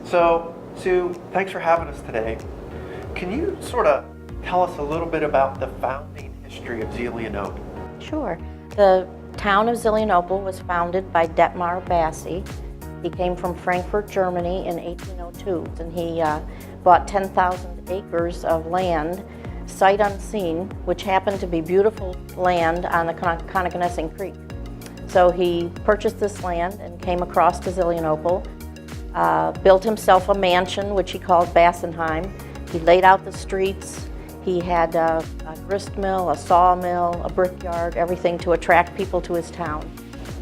So, Sue, thanks for having us today. Can you sort of tell us a little bit about the founding history of Zelienople? Sure. The town of Zelienople was founded by Detmar Bassi. He came from Frankfurt, Germany in 1802, and he bought 10,000 acres of land, sight unseen, which happened to be beautiful land on the Connoquenessing Creek. So he purchased this land and came across to Zelienople, built himself a mansion, which he called Bassenheim. He laid out the streets. He had a grist mill, a sawmill, a brickyard, everything to attract people to his town.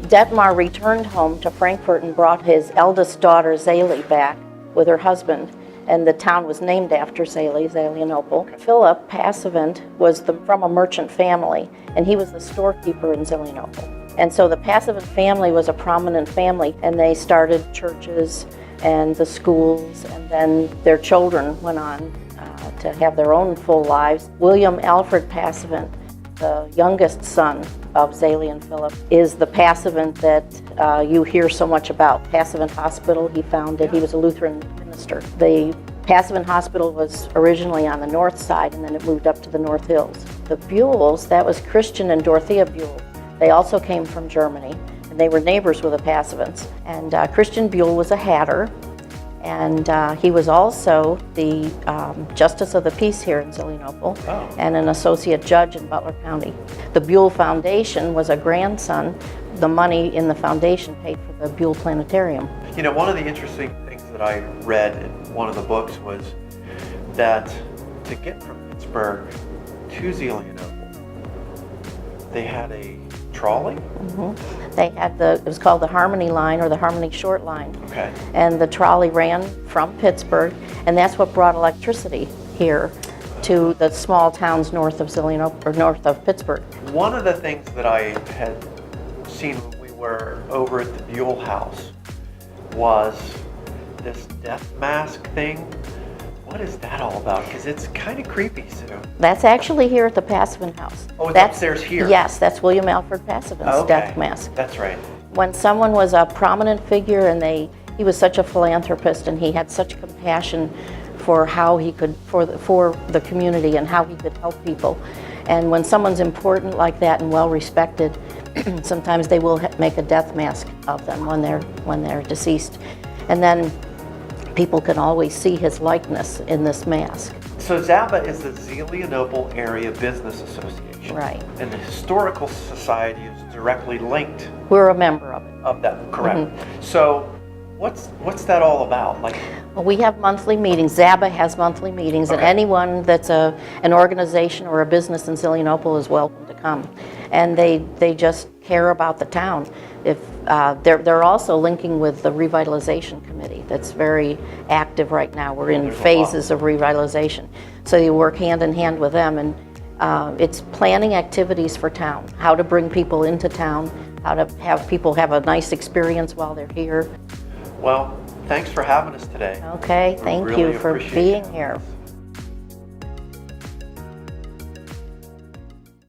Detmar returned home to Frankfurt and brought his eldest daughter, Zeli, back with her husband, and the town was named after Zeli, Zelienople. Philip Passavant was from a merchant family, and he was the storekeeper in Zelienople. And so the Passavant family was a prominent family, and they started churches and the schools, and then their children went on to have their own full lives. William Alfred Passavant, the youngest son of Zeli and Philip, is the Passavant that you hear so much about. Passavant Hospital he founded. He was a Lutheran minister. The Passavant Hospital was originally on the north side, and then it moved up to the North Hills. The Buells, that was Christian and Dorothea Buell. They also came from Germany, and they were neighbors with the Passavants. And Christian Buell was a hatter, and he was also the Justice of the Peace here in Zelienople, and an associate judge in Butler County. The Buell Foundation was a grandson. The money in the foundation paid for the Buell Planetarium. You know, one of the interesting things that I read in one of the books was that to get from Pittsburgh to Zelienople, they had a trolley? They had it was called the Harmony Line or the Harmony Short Line. Okay. And the trolley ran from Pittsburgh, and that's what brought electricity here to the small towns north of Zelienople, or north of Pittsburgh. One of the things that I had seen when we were over at the Buell house was this death mask thing. What is that all about? Because it's kind of creepy, Sue. That's actually here at the Passavant house. Oh, it's that's upstairs here? Yes, that's William Alfred Passavant's death mask. That's right. When someone was a prominent figure and he was such a philanthropist, and he had such compassion for how he could, for the community and how he could help people. And when someone's important like that and well respected, sometimes they will make a death mask of them when they're deceased. And then people can always see his likeness in this mask. So ZABA is the Zelienople Area Business Association. Right. And the Historical Society is directly linked. We're a member of it. Of that, correct. So what's that all about? Like, well, we have monthly meetings. ZABA has monthly meetings, and anyone that's an organization or a business in Zelienople is welcome to come. And they just care about the town. If they're also linking with the revitalization committee that's very active right now. We're in phases of revitalization, so you work hand in hand with them, and it's planning activities for town, how to bring people into town, how to have people have a nice experience while they're here. well, thanks for having us today. Okay, thank you for being here.